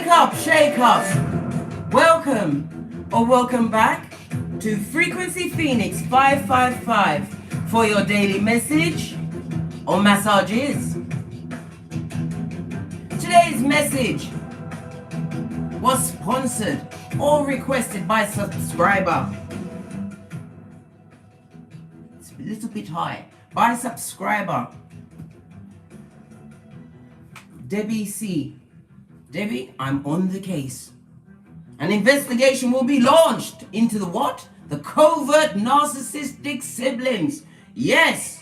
shake up. Welcome or welcome back to Frequency Phoenix 555 for your daily message or massages. Today's message was sponsored or requested by a subscriber. It's a little bit high. By a subscriber. Debbie C. Debbie, I'm on the case. An investigation will be launched into the what? The covert narcissistic siblings. Yes.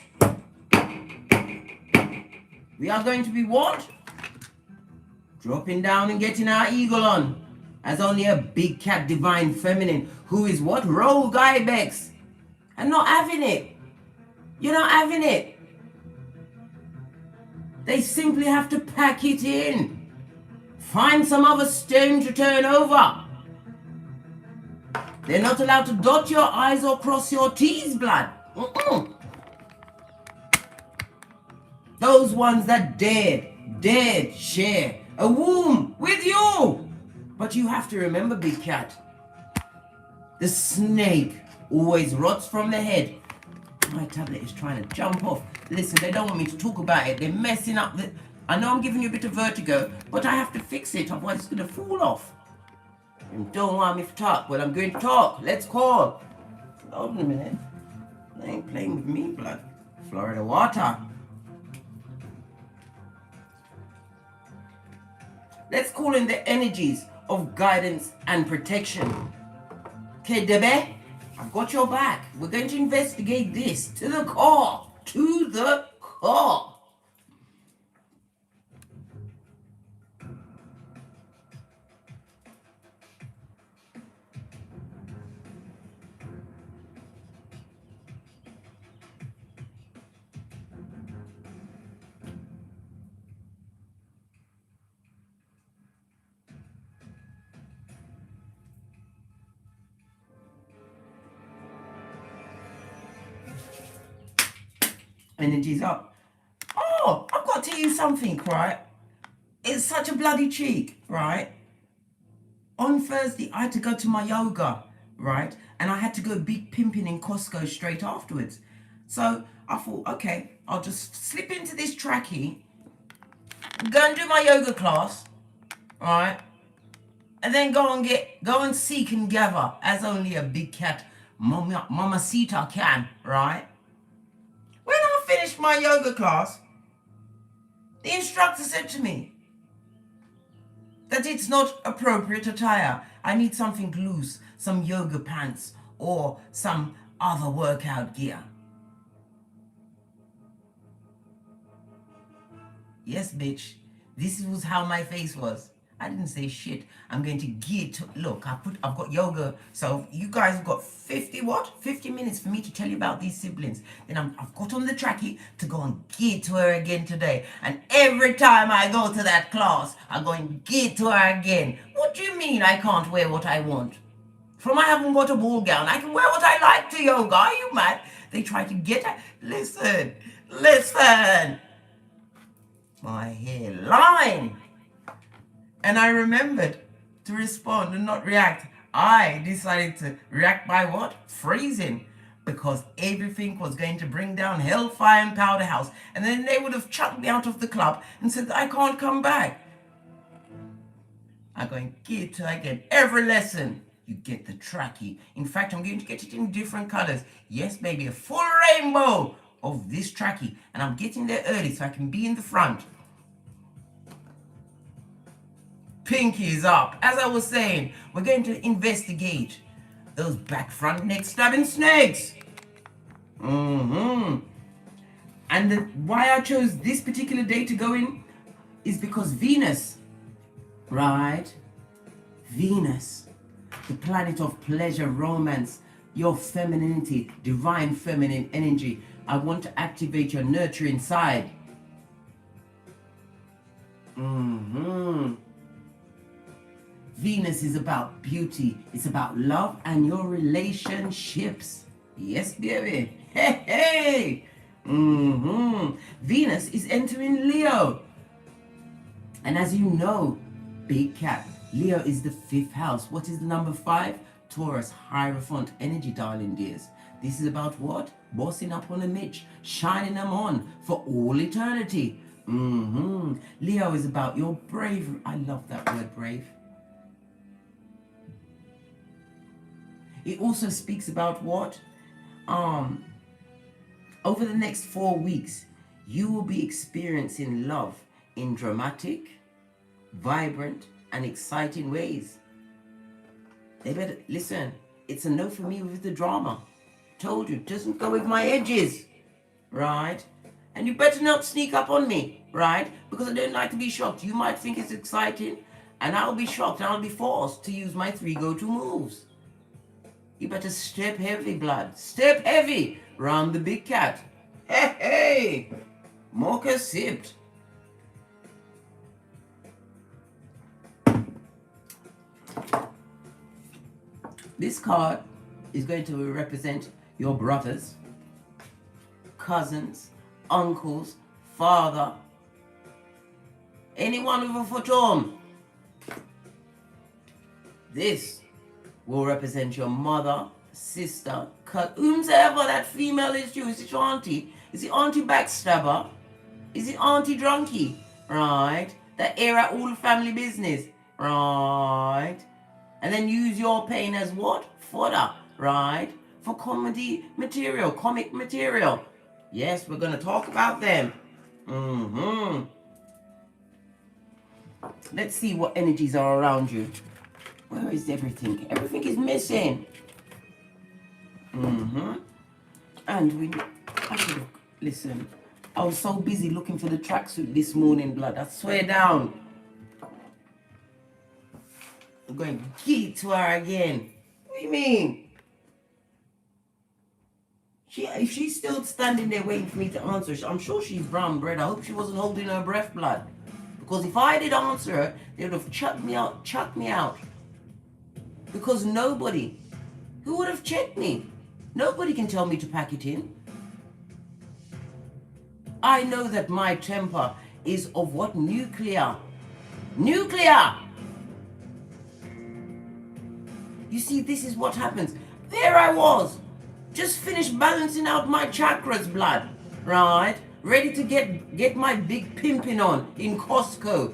We are going to be what? Dropping down and getting our eagle on. As only a big cat divine feminine who is what? Rogue ibex. And not having it. You're not having it. They simply have to pack it in. Find some other stone to turn over. They're not allowed to dot your I's or cross your T's, blood. Those ones that dared share a womb with you. But you have to remember, big cat, the snake always rots from the head. My tablet is trying to jump off. Listen, they don't want me to talk about it. They're messing up. I know I'm giving you a bit of vertigo, but I have to fix it, otherwise it's going to fall off. You don't want me to talk. Well, I'm going to talk. Let's call. Hold on a minute. They ain't playing with me, blood. Florida water. Let's call in the energies of guidance and protection. Okay, Debbie? I've got your back. We're going to investigate this to the core. To the core. Energy's up. Oh, I've got to tell you something, right? It's such a bloody cheek, right? On Thursday, I had to go to my yoga, right? And I had to go big pimping in Costco straight afterwards. So I thought, okay, I'll just slip into this trackie, go and do my yoga class, right? And then go and seek and gather, as only a big cat mamacita can, right? When I finished my yoga class, the instructor said to me that it's not appropriate attire. I need something loose, some yoga pants or some other workout gear. Yes, bitch, this was how my face was. I didn't say shit. I'm going to get, look, I've got yoga. So you guys have got 50 minutes for me to tell you about these siblings. Then I've got on the trackie to go and get to her again today. And every time I go to that class, I'm going to get to her again. What do you mean I can't wear what I want? From I haven't got a ball gown. I can wear what I like to yoga. Are you mad? They try to get her. Listen. My hairline. And I remembered to respond and not react. I decided to react by what? Freezing. Because everything was going to bring down hellfire and powder house. And then they would have chucked me out of the club and said, I can't come back. I'm going to get to again. Every lesson, you get the trackie. In fact, I'm going to get it in different colors. Yes, baby, a full rainbow of this trackie. And I'm getting there early so I can be in the front. Pinky is up. As I was saying, we're going to investigate those back, front, neck stabbing snakes. And why I chose this particular day to go in is because Venus, right? Venus, the planet of pleasure, romance, your femininity, divine feminine energy. I want to activate your nurturing side. Venus is about beauty. It's about love and your relationships. Yes, baby. Hey. Venus is entering Leo. And as you know, big cat, Leo is the 5th house. What is the number 5? Taurus, Hierophant energy, darling dears. This is about what? Bossing up on a Mitch, shining them on for all eternity. Leo is about your bravery. I love that word, brave. It also speaks about what? Over the next 4 weeks, you will be experiencing love in dramatic, vibrant, and exciting ways. They better listen. It's a no for me with the drama. Told you, doesn't go with my edges, right? And you better not sneak up on me, right? Because I don't like to be shocked. You might think it's exciting, and I'll be shocked, and I'll be forced to use my 3 go-to moves. You better step heavy, blood. Step heavy round the big cat. Hey, hey! Mocha sipped. This card is going to represent your brothers, cousins, uncles, father, anyone with a foot on. This will represent your mother, sister, whomsoever that female is to you. Is it your auntie? Is it auntie backstabber? Is it auntie drunkie? Right? That air out all the family business. Right? And then use your pain as what? Fodder. Right? For comedy material, comic material. Yes, we're going to talk about them. Let's see what energies are around you. Where is everything? Everything is missing. And I should have, listen, I was so busy looking for the tracksuit this morning, blood. I swear down. I'm going to get it to her again. What do you mean? If she's still standing there waiting for me to answer, I'm sure she's brown bread. I hope she wasn't holding her breath, blood. Because if I did answer her, they would have chucked me out. Because nobody, who would have checked me? Nobody can tell me to pack it in. I know that my temper is of what? Nuclear. Nuclear! You see, this is what happens. There I was, just finished balancing out my chakras, blood, right? Ready to get my big pimping on in Costco.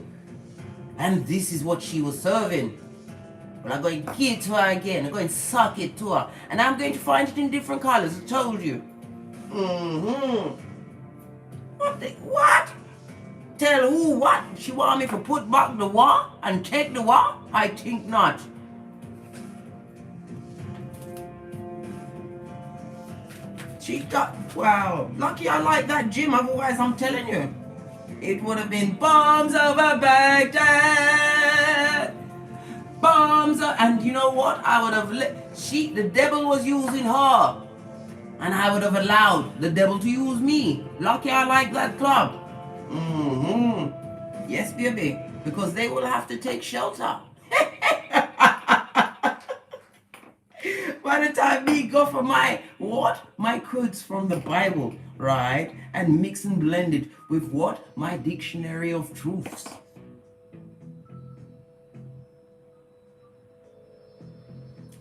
And this is what she was serving. But I'm going to give it to her again. I'm going to suck it to her. And I'm going to find it in different colors. I told you. What? Tell who what? She want me to put back the war and take the war? I think not. She got, wow. Lucky I like that gym. Otherwise, I'm telling you, it would have been bombs over Baghdad. And you know what? I would have the devil was using her, and I would have allowed the devil to use me. Lucky I like that club. Yes, baby, because they will have to take shelter. By the time me go for my quotes from the Bible, right, and mix and blend it with what? My dictionary of truths.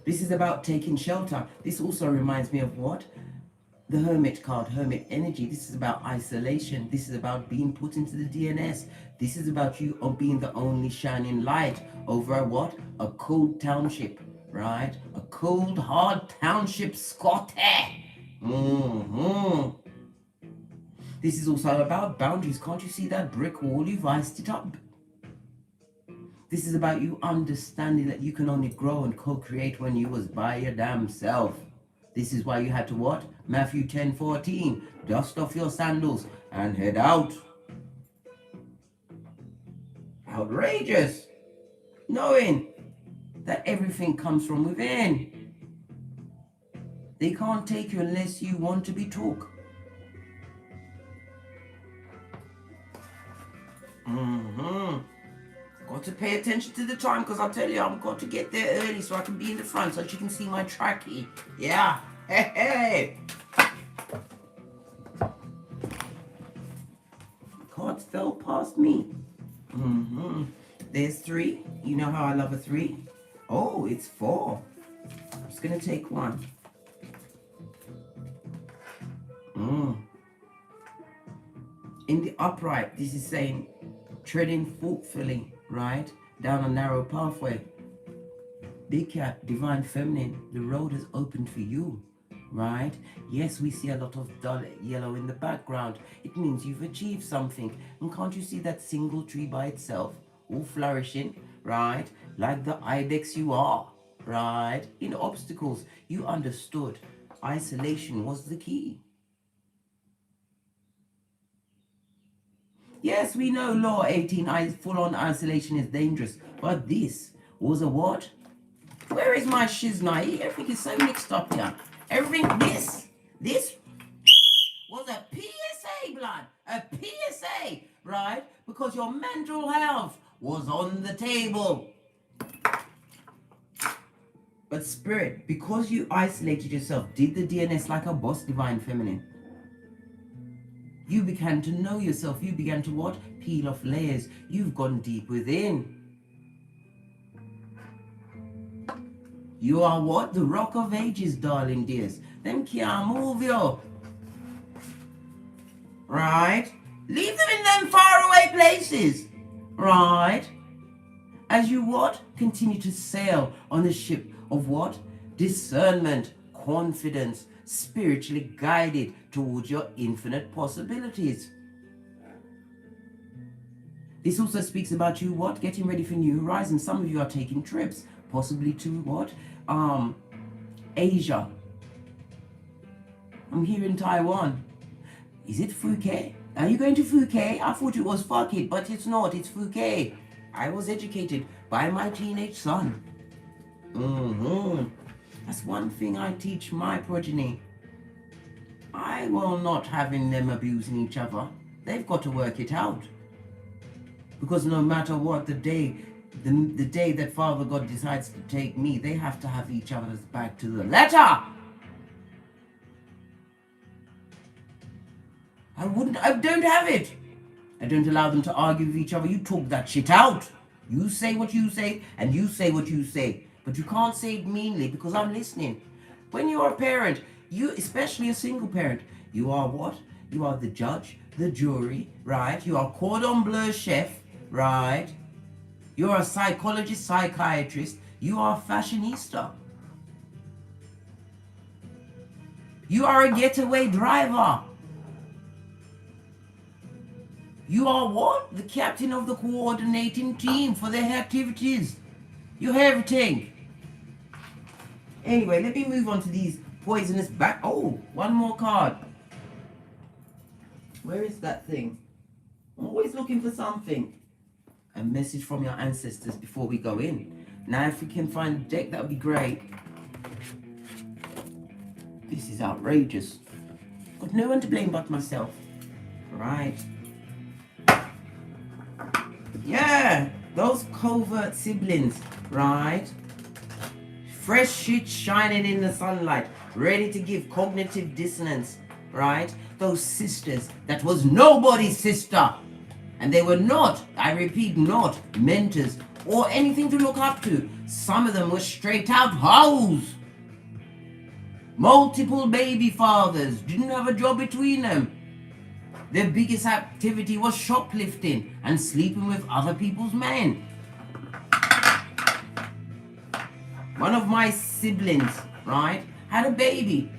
This is about taking shelter. This also reminds me of what? The Hermit card, Hermit energy. This is about isolation. This is about being put into the DNS. This is about you being the only shining light over a what? A cold township, right? A cold, hard township, Scotty. This is also about boundaries. Can't you see that brick wall? You've iced it up. This is about you understanding that you can only grow and co-create when you was by your damn self. This is why you had to what? Matthew 10:14. Dust off your sandals and head out. Outrageous. Knowing that everything comes from within. They can't take you unless you want to be took. Got to pay attention to the time, because I'll tell you, I've got to get there early so I can be in the front so you can see my trackie. Yeah. Hey. Cards fell past me. There's 3. You know how I love a 3. Oh, it's 4. I'm just going to take one. In the upright, this is saying treading thoughtfully, right? Down a narrow pathway. Big cat, divine feminine, the road is opened for you, right? Yes, we see a lot of dull yellow in the background. It means you've achieved something. And can't you see that single tree by itself, all flourishing, right? Like the ibex you are, right? In obstacles, you understood isolation was the key. Yes, we know law 18, full-on isolation is dangerous. But this was a what? Where is my shizna? Everything is so mixed up here. Everything, this was a PSA, blood. A PSA, right? Because your mental health was on the table. But spirit, because you isolated yourself, did the DNS like a boss, divine feminine. You began to know yourself. You began to what? Peel off layers. You've gone deep within. You are what? The rock of ages, darling dears. Them can't move you. Right? Leave them in them faraway places. Right? As you what? Continue to sail on the ship of what? Discernment, confidence, spiritually guided towards your infinite possibilities. This also speaks about you what? Getting ready for new horizons. Some of you are taking trips, possibly to what? Asia. I'm here in Taiwan. Is it Phuket? Are you going to Phuket? I thought it was fuck it, but it's not. It's Phuket. I was educated by my teenage son. That's one thing I teach my progeny. I will not having them abusing each other. They've got to work it out. Because no matter what, the day that Father God decides to take me, they have to have each other's back to the letter. I don't have it. I don't allow them to argue with each other. You talk that shit out. You say what you say, and you say what you say. But you can't say it meanly because I'm listening. When you're a parent, you, especially a single parent, you are what? You are the judge, the jury, right? You are cordon bleu chef, right? You're a psychologist, psychiatrist. You are a fashionista. You are a getaway driver. You are what? The captain of the coordinating team for their activities. You're everything. Anyway, let me move on to these poisonous back. Oh, one more card. Where is that thing? I'm always looking for something. A message from your ancestors before we go in. Now, if we can find a deck, that would be great. This is outrageous. Got no one to blame but myself. Right. Yeah, those covert siblings, right? Fresh shit shining in the sunlight, ready to give cognitive dissonance, right? Those sisters that was nobody's sister. And they were not, I repeat, not mentors or anything to look up to. Some of them were straight out hoes. Multiple baby fathers, didn't have a job between them. Their biggest activity was shoplifting and sleeping with other people's men. One of my siblings, right, had a baby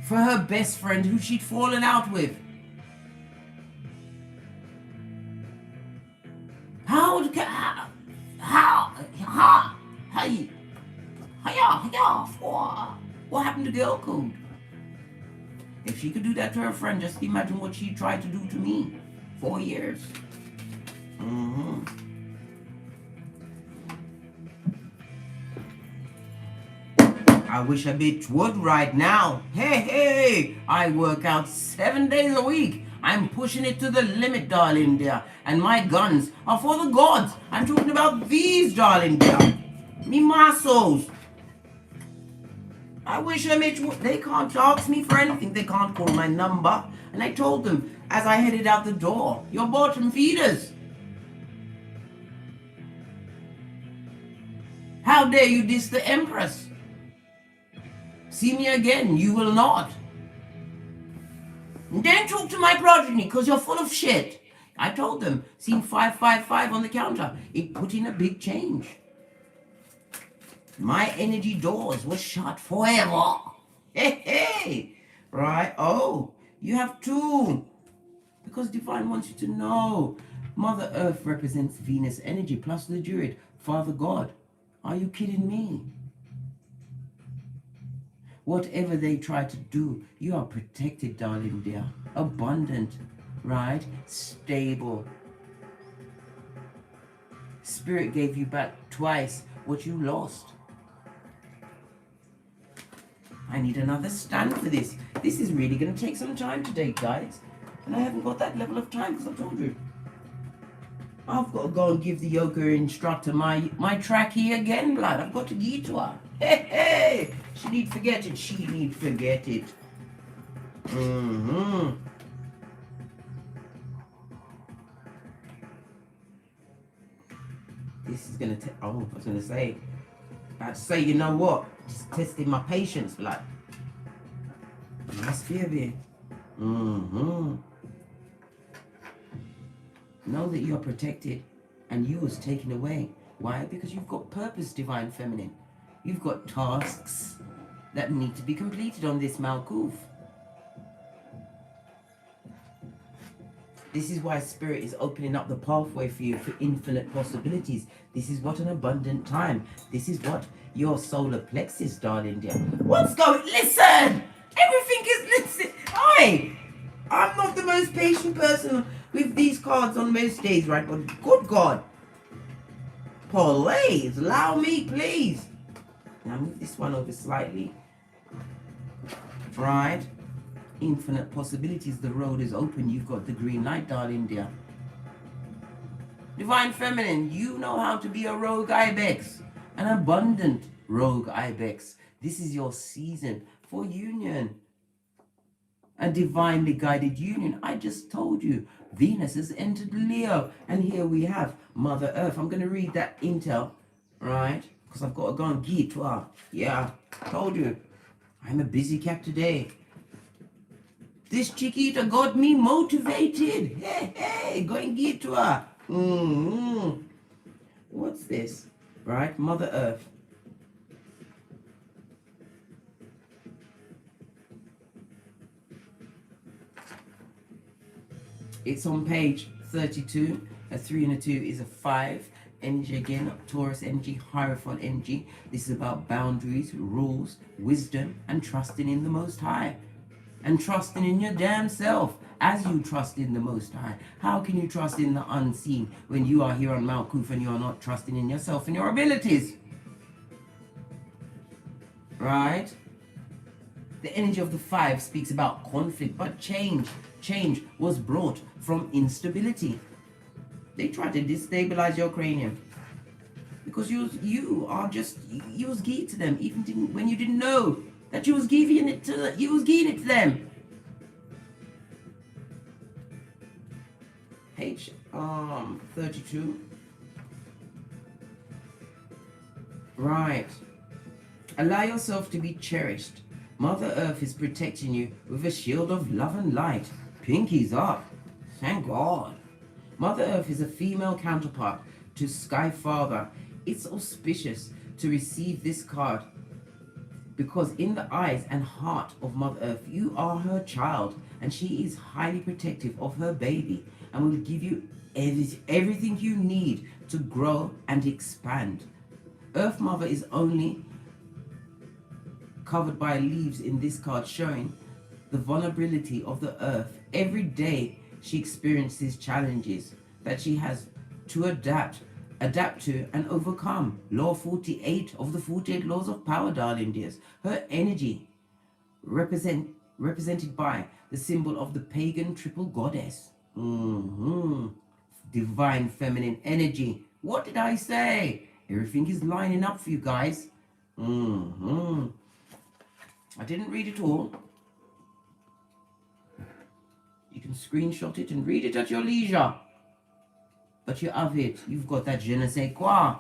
for her best friend who she'd fallen out with. What happened to girl code? If she could do that to her friend, just imagine what she tried to do to me. 4 years. I wish a bitch would right now. Hey, I work out 7 days a week. I'm pushing it to the limit, darling dear. And my guns are for the gods. I'm talking about these, darling dear. Me muscles. I wish a bitch would. They can't ask me for anything. They can't call my number. And I told them as I headed out the door, your bottom feeders. How dare you diss the Empress? See me again, you will not. Don't talk to my progeny, because you're full of shit. I told them, seen 555 on the counter. It put in a big change. My energy doors were shut forever. Hey, hey. Right? Oh, you have two. Because Divine wants you to know. Mother Earth represents Venus energy plus the Druid, Father God. Are you kidding me? Whatever they try to do, you are protected, darling dear. Abundant, right? Stable. Spirit gave you back twice what you lost. I need another stand for this. This is really going to take some time today, guys. And I haven't got that level of time, because I told you. I've got to go and give the yoga instructor my trachea again, blood. I've got to give to her. Hey, hey! She need forget it. She need forget it. This is going to take... Oh, I was going to say... About to say, you know what? Just testing my patience, blood. Must fear me. Know that you are protected and you was taken away. Why? Because you've got purpose, Divine Feminine. You've got tasks that need to be completed on this Malkuth. This is why Spirit is opening up the pathway for you for infinite possibilities. This is what an abundant time. This is what your solar plexus, darling dear. What's going... Listen! Everything is... Listen! I'm not the most patient person with these cards on most days, right? But good God. Please, allow me, please. Now move this one over slightly. Right? Infinite possibilities. The road is open. You've got the green light, darling dear. Divine Feminine, you know how to be a rogue ibex. An abundant rogue ibex. This is your season for union. A divinely guided union. I just told you. Venus has entered Leo. And here we have Mother Earth. I'm going to read that intel. Right? Because I've got to go and give to her. Yeah. Told you. I'm a busy cat today. This Chiquita got me motivated. Hey, hey. Go and give to her. What's this? Right? Mother Earth. It's on page 32. A 3 and a 2 is a 5. Energy again, Taurus energy, Hierophant energy. This is about boundaries, rules, wisdom, and trusting in the Most High. And trusting in your damn self as you trust in the Most High. How can you trust in the unseen when you are here on Malkuth and you are not trusting in yourself and your abilities? Right? The energy of the 5 speaks about conflict, but change. Change was brought from instability. They tried to destabilize your cranium because you was giving to them, even when you didn't know that you was giving it to them. Page 32. Right. Allow yourself to be cherished. Mother Earth is protecting you with a shield of love and light. Pinkies up. Thank God. Mother Earth is a female counterpart to Sky Father. It's auspicious to receive this card because in the eyes and heart of Mother Earth, you are her child and she is highly protective of her baby and will give you everything you need to grow and expand. Earth Mother is only covered by leaves in this card, showing the vulnerability of the earth. Every day she experiences challenges that she has to adapt to and overcome. Law 48 of the 48 laws of power, darling dears. Her energy represented by the symbol of the pagan triple goddess. Divine feminine energy. What did I say? Everything is lining up for you guys. I didn't read it all. You can screenshot it and read it at your leisure. But you have it. You've got that je ne sais quoi.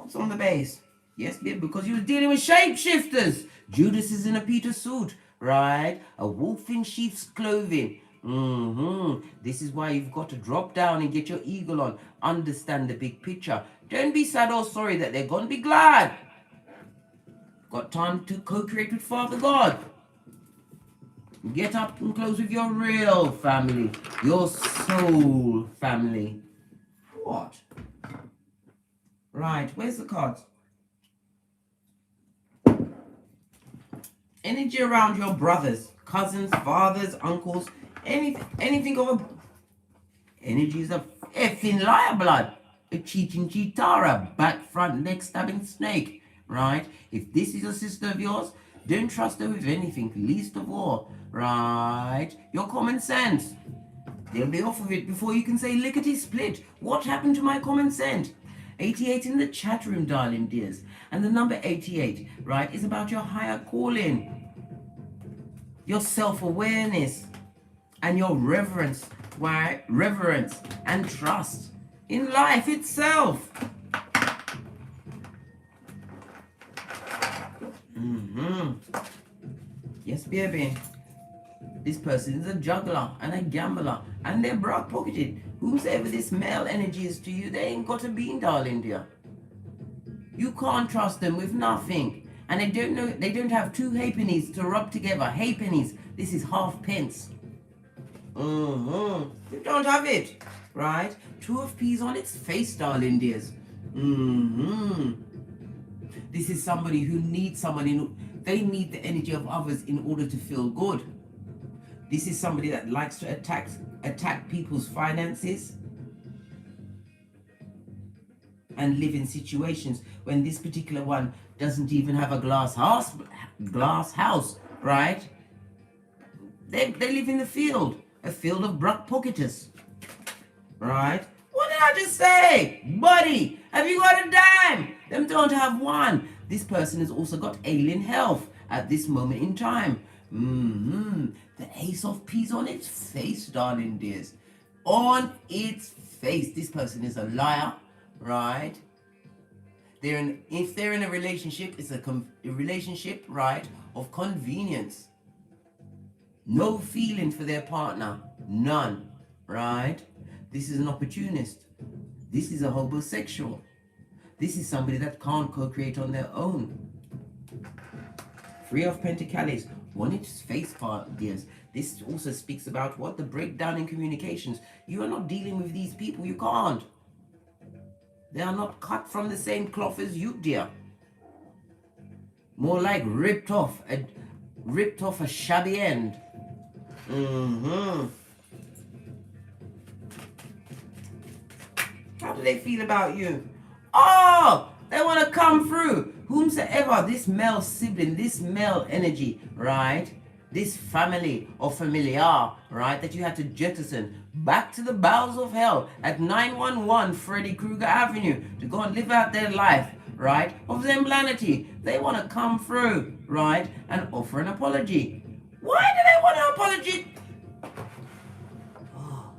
What's on the base? Yes, babe, because you're dealing with shapeshifters. Judas is in a Peter suit, right? A wolf in sheep's clothing. This is why you've got to drop down and get your eagle on. Understand the big picture. Don't be sad or sorry that they're going to be glad. Got time to co-create with Father God. Get up and close with your real family. Your soul family. What? Right, where's the cards? Energy around your brothers, cousins, fathers, uncles, anything of a... Energy is a effing liar blood. A cheating cheatara, back, front, neck stabbing snake, right? If this is a sister of yours, don't trust her with anything, least of all, right? Your common sense. They'll be off of it before you can say lickety split. What happened to my common sense? 88 in the chat room, darling dears. And the number 88, right, is about your higher calling, your self-awareness, and your reverence, right? Reverence and trust in life itself. Yes, baby. This person is a juggler and a gambler, and they're broad-pocketed. Whomsoever this male energy is to you, they ain't got a bean, darling dear. You can't trust them with nothing. And they don't have two halfpennies to rub together. Halfpennies. This is half pence. You don't have it, right? Two of peas on its face, darling dears. This is somebody who needs someone they need the energy of others in order to feel good. This is somebody that likes to attack people's finances and live in situations when this particular one doesn't even have a glass house, right? They live in the field, a field of broad-pocketers, right? What did I just say? Buddy, have you got a dime? Them don't have one. This person has also got alien health at this moment in time. The ace of peas on its face, darling dears. On its face. This person is a liar, right? If they're in a relationship, it's a relationship, right, of convenience. No feeling for their partner. None, right? This is an opportunist. This is a homosexual. This is somebody that can't co-create on their own. Three of Pentacles. On its face, part, dears. This also speaks about what? The breakdown in communications. You are not dealing with these people. You can't. They are not cut from the same cloth as you, dear. More like ripped off a shabby end. How do they feel about you? Oh, they want to come through. Whomsoever, this male sibling, this male energy, right? This family or familiar, right? That you had to jettison back to the bowels of hell at 911 Freddy Krueger Avenue to go and live out their life, right? Of Zemblanity. They want to come through, right? And offer an apology. Why do they want an apology? Oh,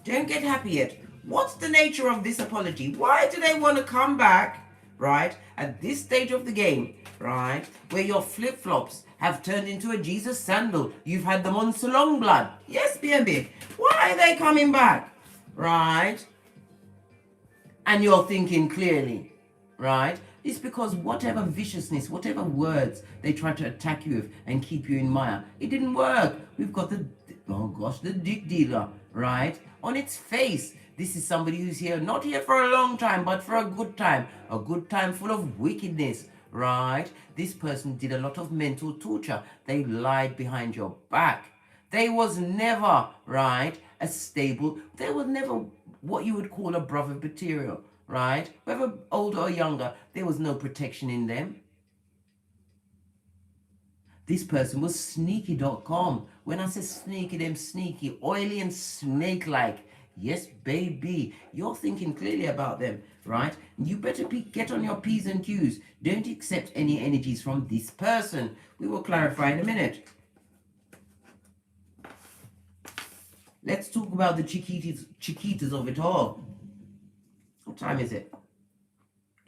don't get happy yet. What's the nature of this apology? Why do they want to come back, right, at this stage of the game, right, where your flip-flops have turned into a Jesus sandal? You've had them on Salon blood. Yes, baby. Why are they coming back, right? And you're thinking clearly, right? It's because whatever viciousness, whatever words they try to attack you with and keep you in mire, it didn't work. We've got the dick dealer, right, on its face. This is somebody who's here, not here for a long time, but for a good time full of wickedness, right? This person did a lot of mental torture. They lied behind your back. They was never, right, a stable, they were never what you would call a brother material, right? Whether older or younger, there was no protection in them. This person was sneaky.com. When I say sneaky, them sneaky, oily and snake-like. Yes, baby, you're thinking clearly about them, right? You better get on your P's and Q's. Don't accept any energies from this person. We will clarify in a minute. Let's talk about the chiquitas of it all. What time is it?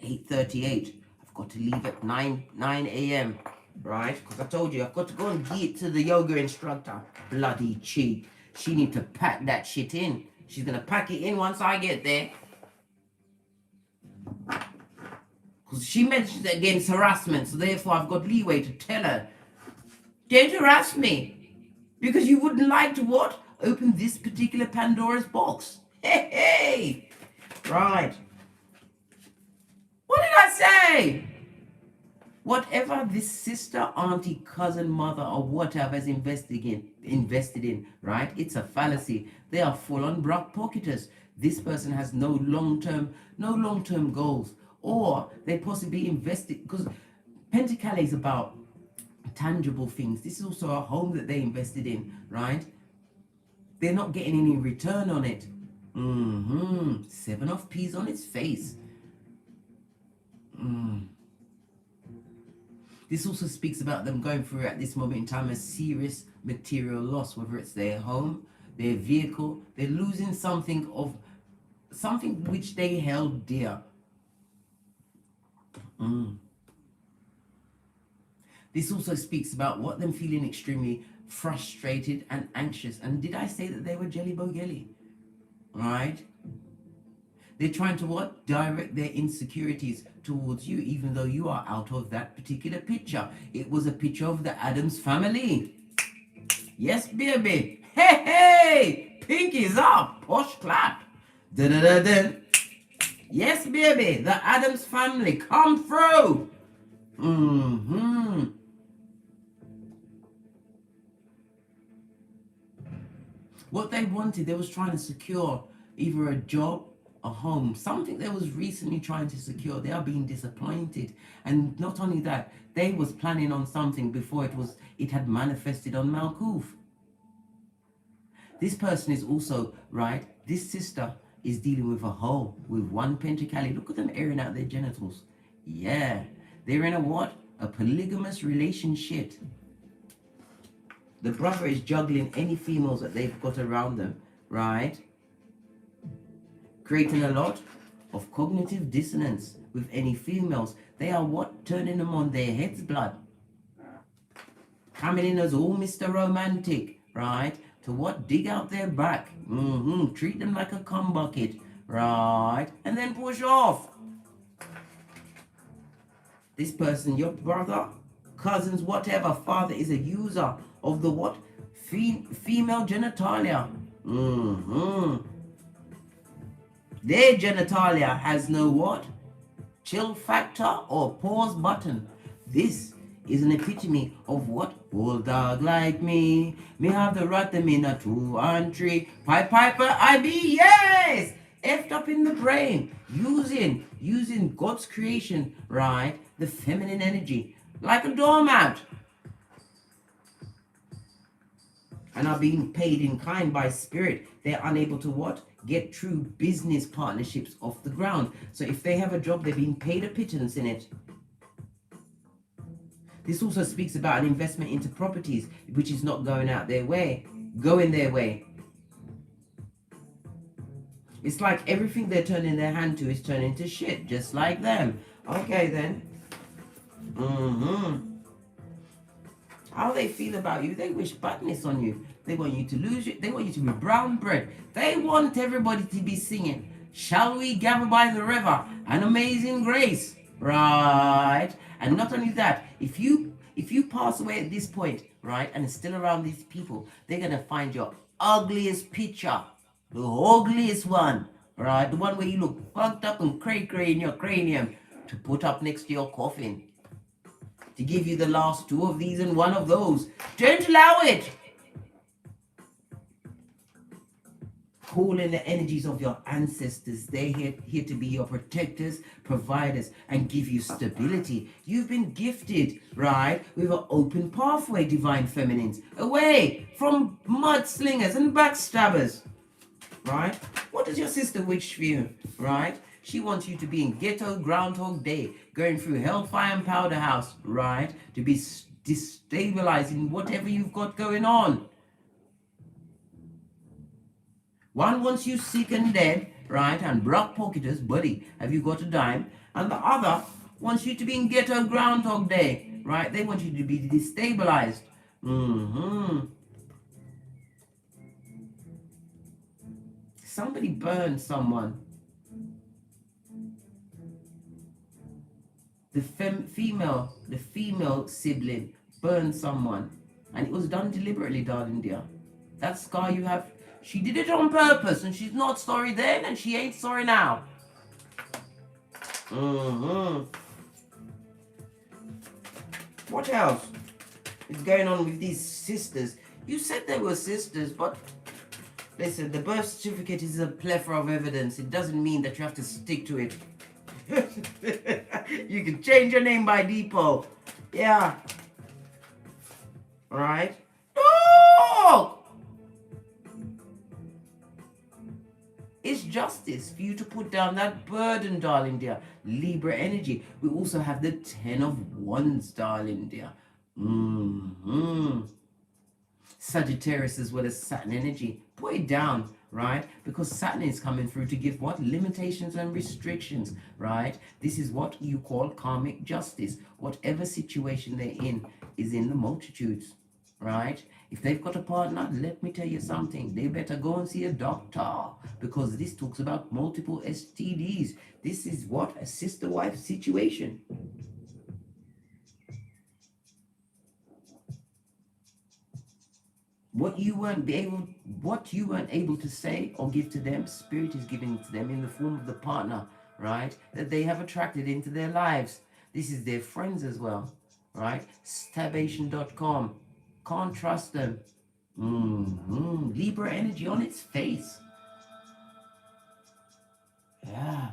8:38. I've got to leave at 9 a.m. Right? Because I told you I've got to go and get to the yoga instructor. Bloody cheek. She need to pack that shit in. She's gonna pack it in once I get there. Because she mentioned it against harassment, so therefore I've got leeway to tell her, don't harass me. Because you wouldn't like to what? Open this particular Pandora's box. Hey, hey. Right. What did I say? Whatever this sister, auntie, cousin, mother, or whatever is invested in, right? It's a fallacy. They are full-on pocketers. This person has no long-term goals, or they possibly invested because Pentacle is about tangible things. This is also a home that they invested in, right? They're not getting any return on it. 7 of P's on its face. This also speaks about them going through at this moment in time a serious material loss, whether it's their home, their vehicle. They're losing something which they held dear. This also speaks about what them feeling extremely frustrated and anxious. And did I say that they were jelly bogelly? Right? They're trying to what? Direct their insecurities towards you, even though you are out of that particular picture. It was a picture of the Addams family. Yes, baby. Hey, hey! Pinkies up! Posh clap! Da-da-da-da! Yes, baby! The Addams family, come through! What they wanted, they was trying to secure either a job, a home, something they was recently trying to secure. They are being disappointed. And not only that, they was planning on something before it had manifested on Malkuth. This person is also, right, this sister is dealing with a hole, with one Pentacle. Look at them airing out their genitals. Yeah, they're in a what? A polygamous relationship. The brother is juggling any females that they've got around them, right? Creating a lot of cognitive dissonance with any females. They are what? Turning them on their head's blood. Coming in as all Mr. Romantic, right? To what? Dig out their back. Treat them like a cum bucket, right? And then push off. This person, your brother, cousins, whatever, father is a user of the what? Female genitalia. Their genitalia has no what? Chill factor or pause button. This is an epitome of what? Old dog like me have the rat them in a 2 and 3. Piper, I be, yes! Effed up in the brain. Using God's creation, right? The feminine energy. Like a doormat. And are being paid in kind by spirit. They're unable to what? Get true business partnerships off the ground. So if they have a job, they're being paid a pittance in it. This also speaks about an investment into properties, which is not going their way. It's like everything they're turning their hand to is turning to shit, just like them. Okay then. How they feel about you, they wish badness on you. They want you to lose it. They want you to be brown bread. They want everybody to be singing, shall we gather by the river, an amazing grace, right? And not only that, if you pass away at this point, right, and it's still around these people, they're gonna find your ugliest picture, the ugliest one, right? The one where you look fucked up and cray in your cranium, to put up next to your coffin. To give you the last 2 of these and 1 of those. Don't allow it. Call in the energies of your ancestors. They're here to be your protectors, providers, and give you stability. You've been gifted, right, with an open pathway, divine feminines, away from mudslingers and backstabbers, right? What does your sister wish for you, right? She wants you to be in ghetto Groundhog Day, going through hellfire and powder house, right? To be destabilizing whatever you've got going on. One wants you sick and dead, right? And block pocketers, buddy, have you got a dime? And the other wants you to be in ghetto Groundhog Day, right? They want you to be destabilized. Somebody burned someone. The female sibling burned someone, and it was done deliberately, darling dear. That scar you have, she did it on purpose, and she's not sorry then, and she ain't sorry now. What else is going on with these sisters? You said they were sisters, but listen, the birth certificate is a plethora of evidence. It doesn't mean that you have to stick to it. You can change your name by default. Yeah. Right? Oh! It's justice for you to put down that burden, darling dear. Libra energy. We also have the 10 of Wands, darling dear. Sagittarius as well as Saturn energy. Put it down, right? Because Saturn is coming through to give what? Limitations and restrictions, right? This is what you call karmic justice. Whatever situation they're in is in the multitudes, right? If they've got a partner, let me tell you something. They better go and see a doctor, because this talks about multiple STDs. This is what? A sister-wife situation. What you weren't able to say or give to them, Spirit is giving to them in the form of the partner, right? That they have attracted into their lives. This is their friends as well, right? Stabation.com. Can't trust them. Libra energy on its face. Yeah.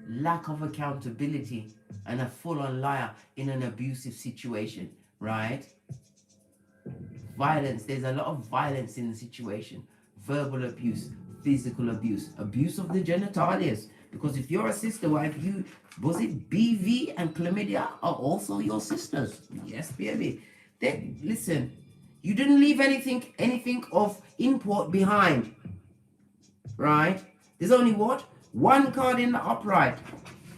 Lack of accountability and a full-on liar in an abusive situation, right? Violence. There's a lot of violence in the situation. Verbal abuse, physical abuse, abuse of the genitalias. Because if you're a sister wife, BV and chlamydia are also your sisters. Yes, baby. Listen, you didn't leave anything of import behind, right? There's only what? One card in the upright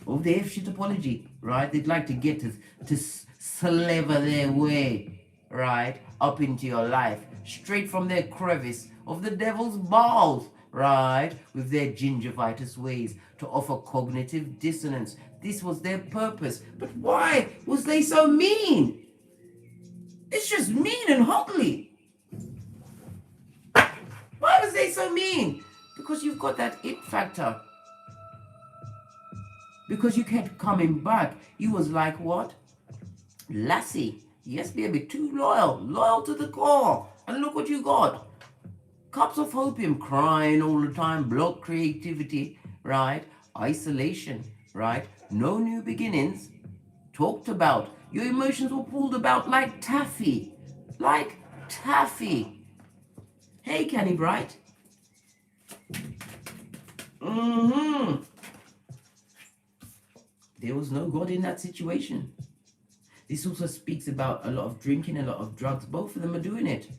of the F-shit apology, right? They'd like to get to slaver their way, right, up into your life, straight from their crevice of the devil's balls, right, with their gingivitis ways to offer cognitive dissonance. This was their purpose. But why was they so mean? It's just mean and ugly. Why was they so mean? Because you've got that it factor. Because you kept coming back. You was like what? Lassie. Yes, baby, too loyal to the core. And look what you got. Cups of opium, crying all the time, block creativity, right? Isolation, right? No new beginnings. Talked about. Your emotions were pulled about like taffy. Like taffy. Hey, Canny Bright. There was no God in that situation. This also speaks about a lot of drinking, a lot of drugs. Both of them are doing it.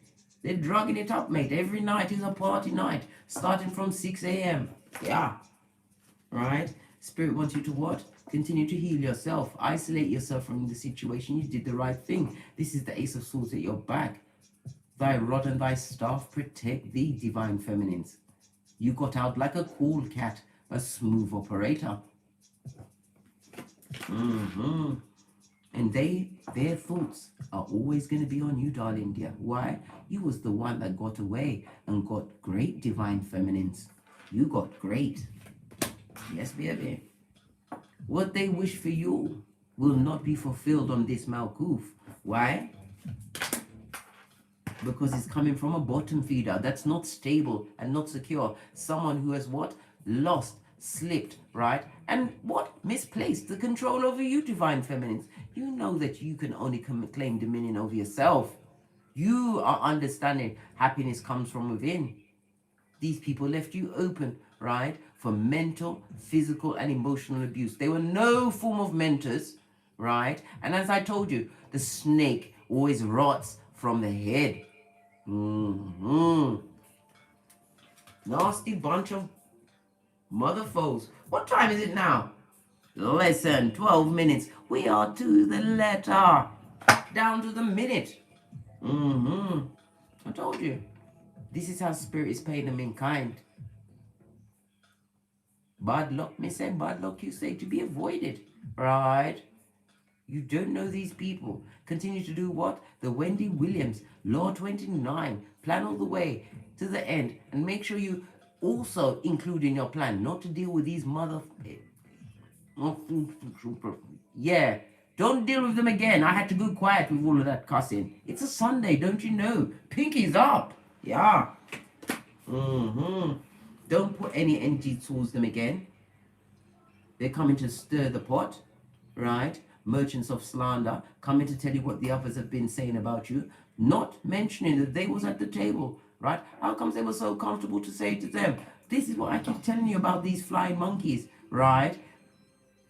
They're drugging it up, mate. Every night is a party night, starting from 6 a.m. Yeah. Right? Spirit wants you to what? Continue to heal yourself. Isolate yourself from the situation. You did the right thing. This is the Ace of Swords at your back. Thy rod and thy staff protect thee, divine feminines. You got out like a cool cat, a smooth operator. And their thoughts are always going to be on you, darling dear. Why? You was the one that got away and got great divine feminines. You got great. Yes, baby. What they wish for you will not be fulfilled on this Malkuth. Why? Because it's coming from a bottom feeder that's not stable and not secure. Someone who has what? Lost, slipped, right? And what? Misplaced the control over you, divine feminines. You know that you can only claim dominion over yourself. You are understanding happiness comes from within. These people left you open, right, for mental, physical, and emotional abuse. They were no form of mentors, right? And as I told you, the snake always rots from the head. Nasty bunch of mother foes. What time is it now? Listen, 12 minutes. We are to the letter. Down to the minute. I told you. This is how spirit is paying them in kind. Bad luck, me say, bad luck, you say, to be avoided. Right? You don't know these people. Continue to do what? The Wendy Williams, Law 29. Plan all the way to the end. And make sure you also include in your plan not to deal with these mother... Yeah. Don't deal with them again. I had to go quiet with all of that cussing. It's a Sunday, don't you know? Pinky's up. Yeah. Don't put any energy towards them again. They're coming to stir the pot, right? Merchants of slander, coming to tell you what the others have been saying about you, not mentioning that they was at the table, right? How comes they were so comfortable to say to them? This is what I keep telling you about these flying monkeys, right?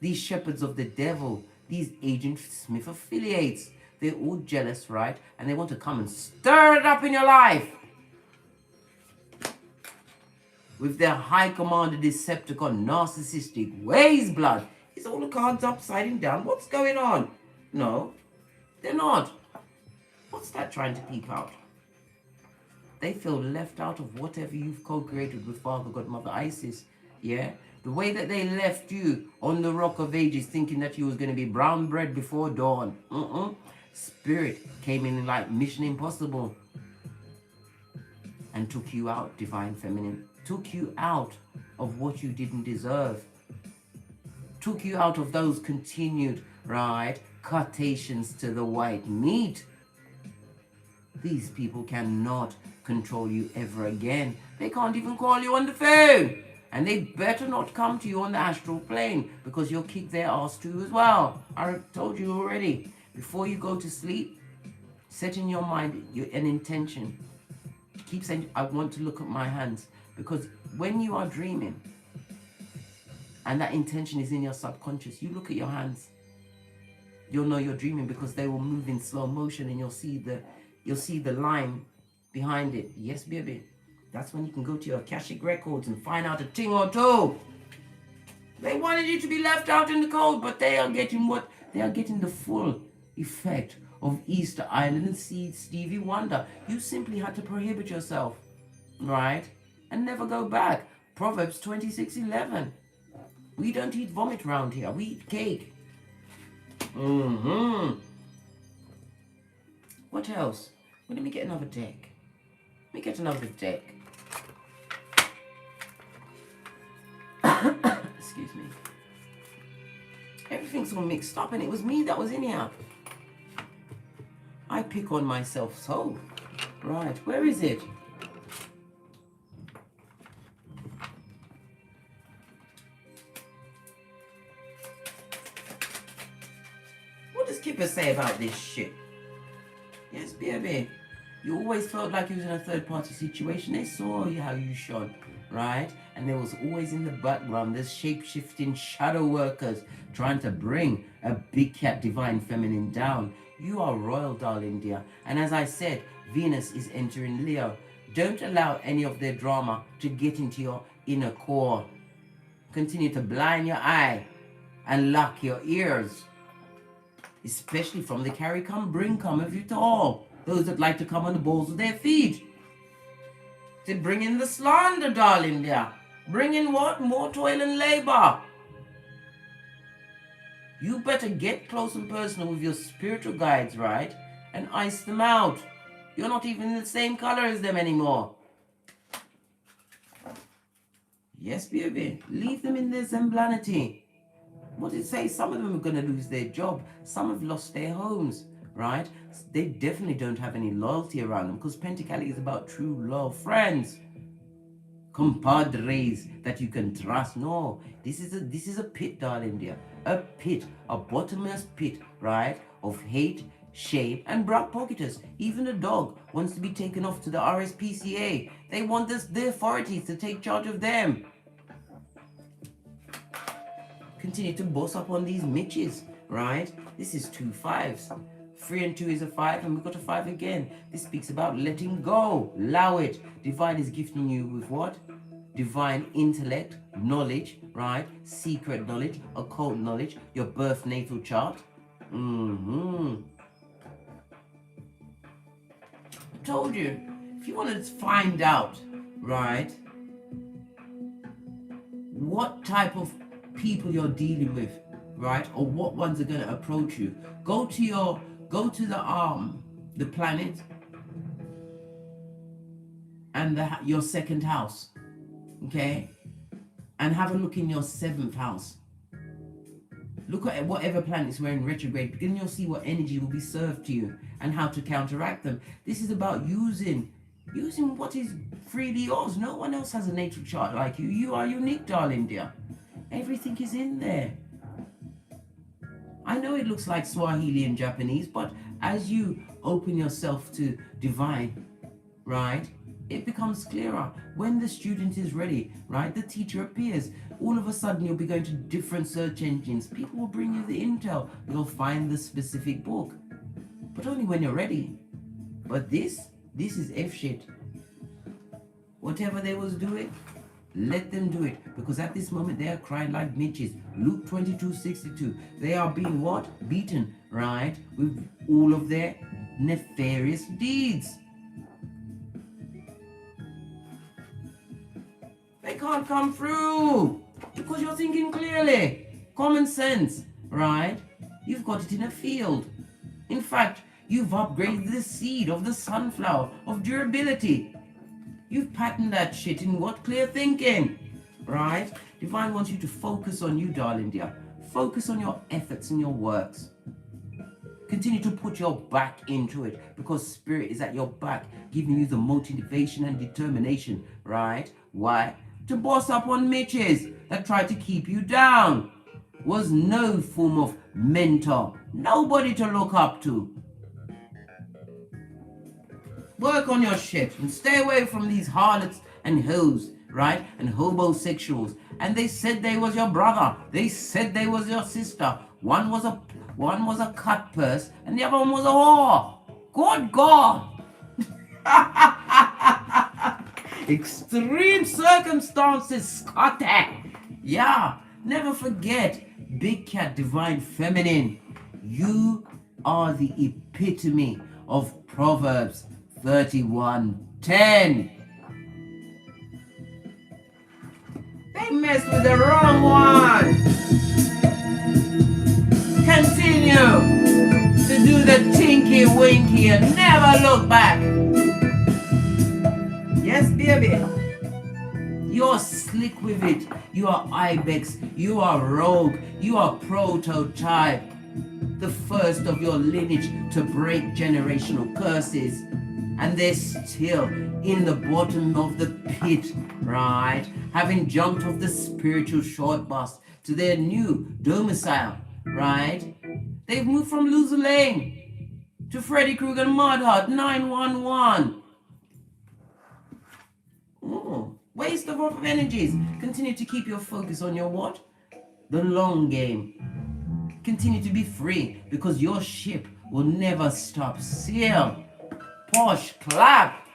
These shepherds of the devil, these Agent Smith affiliates, they're all jealous, right? And they want to come and stir it up in your life. With their high commander Decepticon narcissistic ways, blood. Is all the cards upside down? What's going on? No, they're not. What's that trying to peek out? They feel left out of whatever you've co-created with Father Godmother Isis. Yeah? The way that they left you on the Rock of Ages thinking that you was going to be brown bread before dawn. Spirit came in like Mission Impossible and took you out, Divine Feminine. Took you out of what you didn't deserve. Took you out of those continued, right, cutations to the white meat. These people cannot control you ever again. They can't even call you on the phone. And they better not come to you on the astral plane because you'll kick their ass too as well. I told you already. Before you go to sleep, set in your mind an intention. Keep saying, I want to look at my hands. Because when you are dreaming, and that intention is in your subconscious, you look at your hands. You'll know you're dreaming because they will move in slow motion and you'll see the line behind it. Yes, baby. That's when you can go to your Akashic records and find out a thing or two. They wanted you to be left out in the cold, but they are getting what? They are getting the full effect of Easter Island and Stevie Wonder. You simply had to prohibit yourself, right? And never go back. Proverbs 26:11. We don't eat vomit around here. We eat cake. What else? Well, let me get another deck. Let me get another deck. Excuse me. Everything's all mixed up and it was me that was in here. I pick on myself so. Right, where is it? What does Kipper say about this shit? Yes, baby. You always felt like you was in a third-party situation. They saw how you shone, right? And there was always in the background this shape-shifting shadow workers trying to bring a big cat Divine Feminine down. You are royal, darling dear. And as I said, Venus is entering Leo. Don't allow any of their drama to get into your inner core. Continue to blind your eye and lock your ears. Especially from the carry come, bring come of you to all. Those that like to come on the balls of their feet. To bring in the slander, darling dear. Bring in what? More toil and labor. You better get close and personal with your spiritual guides, right? And ice them out. You're not even in the same color as them anymore. Yes, baby. Leave them in their zemblanity. What did it say? Some of them are going to lose their job. Some have lost their homes, right? They definitely don't have any loyalty around them because Pentacali is about true love. Friends, compadres that you can trust. No, this is a pit, darling dear. A pit, a bottomless pit, right? Of hate, shame, and black pocketers. Even the dog wants to be taken off to the RSPCA. They want the authorities to take charge of them. Continue to boss up on these Mitches, right? This is 2 5s. 3 and 2 is a 5, and we've got a 5 again. This speaks about letting go. Allow it. Divine is gifting you with what? divine intellect, knowledge, right? Secret knowledge, occult knowledge, your birth natal chart. I told you, if you want to find out, right, what type of people you're dealing with, right, or what ones are going to approach you, go to the planet and your second house, okay, and have a look in your 7th house. Look at whatever planets were in retrograde, and you'll see what energy will be served to you and how to counteract them. This is about using what is freely yours. No one else has a natal chart like you. You are unique, darling dear. Everything is in there. I know it looks like Swahili and Japanese, but as you open yourself to divine, right, it becomes clearer. When the student is ready, right, the teacher appears. All of a sudden, you'll be going to different search engines. People will bring you the intel. You'll find the specific book, but only when you're ready. But this is F shit. Whatever they was doing, let them do it, because at this moment they are crying like bitches. Luke 22:62. They are being what? Beaten, right, with all of their nefarious deeds. They can't come through because you're thinking clearly. Common sense, right? You've got it in a field. In fact, you've upgraded the seed of the sunflower of durability. You've patterned that shit in what? Clear thinking, right? Divine wants you to focus on you, darling dear. Focus on your efforts and your works. Continue to put your back into it, because spirit is at your back, giving you the motivation and determination, right? Why? To boss up on Mitches that try to keep you down. Was no form of mentor. Nobody to look up to. Work on your shit and stay away from these harlots and hoes, right? And homosexuals. And they said they was your brother. They said they was your sister. One was a cut purse and the other one was a whore. Good God. Extreme circumstances, Scotty. Yeah, never forget, Big Cat Divine Feminine. You are the epitome of Proverbs 31:10. They messed with the wrong one. Continue to do the tinky winky and never look back. Yes, baby. You're slick with it. You are ibex. You are rogue. You are prototype. The first of your lineage to break generational curses. And they're still in the bottom of the pit, right? Having jumped off the spiritual short bus to their new domicile, right? They've moved from Loser Lane to Freddy Krueger Mud Hut 911. Waste of energies. Continue to keep your focus on your what? The long game. Continue to be free, because your ship will never stop sail. Posh clap.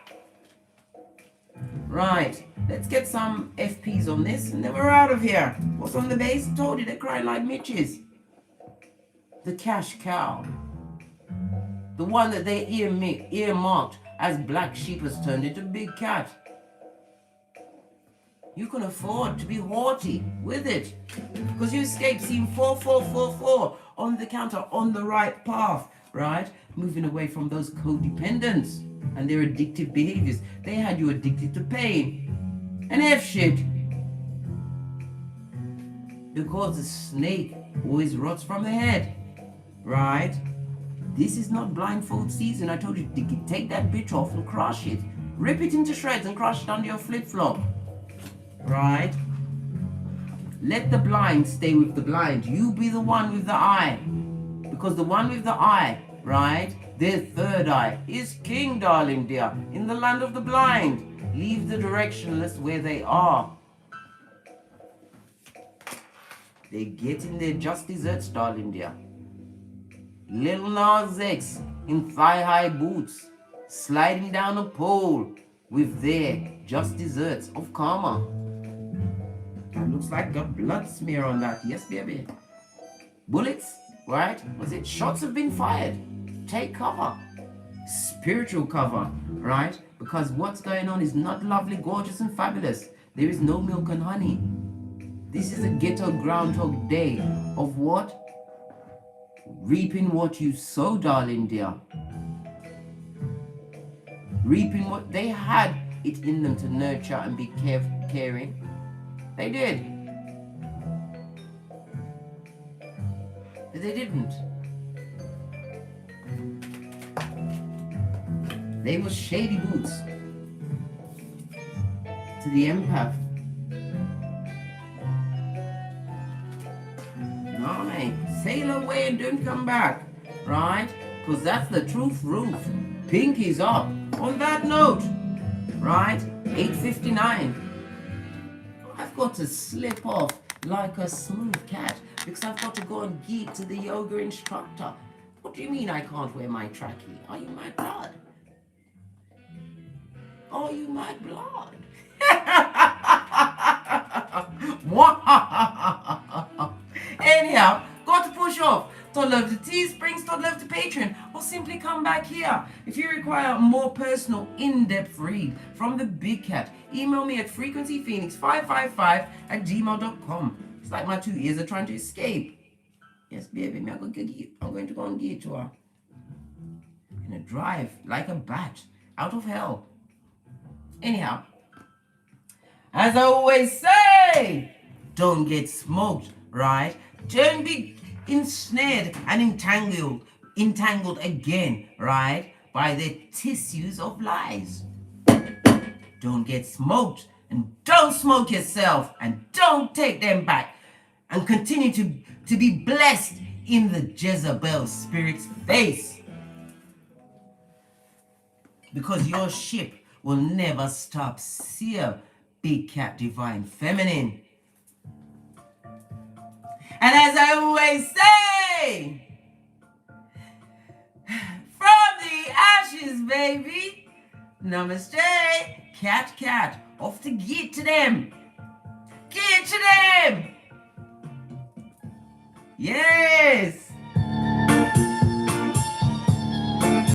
Right, let's get some FPs on this and then we're out of here. What's on the base? Told you they're crying like Mitches. The KHAL. The one that they earmarked as black sheep has turned into big cat. You can afford to be haughty with it, because you escaped scene 4444 on the counter, on the right path, right? Moving away from those codependents and their addictive behaviors. They had you addicted to pain and F shit. Because the snake always rots from the head, right? This is not blindfold season. I told you to take that bitch off and crush it. Rip it into shreds and crush it under your flip-flop. Right? Let the blind stay with the blind. You be the one with the eye. Because the one with the eye, right, their third eye is king, darling dear, in the land of the blind. Leave the directionless where they are. They're getting their just desserts, darling dear. Lil Nas X in thigh-high boots, sliding down a pole with their just desserts of karma. looks like got blood smear on that. Yes, baby. Bullets, right? Was it? Shots have been fired. Take cover. Spiritual cover, right? Because what's going on is not lovely, gorgeous, and fabulous. There is no milk and honey. This is a ghetto Groundhog Day of what? Reaping what you sow, darling dear. Reaping what they had it in them to nurture and be caring. They did. But they didn't. They were shady boots to the empath. No, mate. Sail away and don't come back, right? Because that's the truth, Ruth. Pinky's up. On that note, right? 8:59. I've got to slip off like a smooth cat because I've got to go and geek to the yoga instructor. What do you mean I can't wear my trackie? Are you my blood? Are you my blood? Anyhow, got to push off. Toddler of the Teesprings, toddler of the Patreon, or simply come back here. If you require a more personal, in-depth read from the Big Cat, email me at frequencyphoenix555@gmail.com. It's like my 2 ears are trying to escape. Yes, baby, I'm going to go and get to her. In a drive, like a bat, out of hell. Anyhow, as I always say, don't get smoked, right? Don't be ensnared and entangled again, right? By the tissues of lies. Don't get smoked, and don't smoke yourself, and don't take them back, and continue to be blessed in the Jezebel spirit's face. Because your ship will never stop. Seer, Big Cat Divine Feminine. And as I always say, from the ashes, baby, namaste, cat, off to get to them. Get to them. Yes.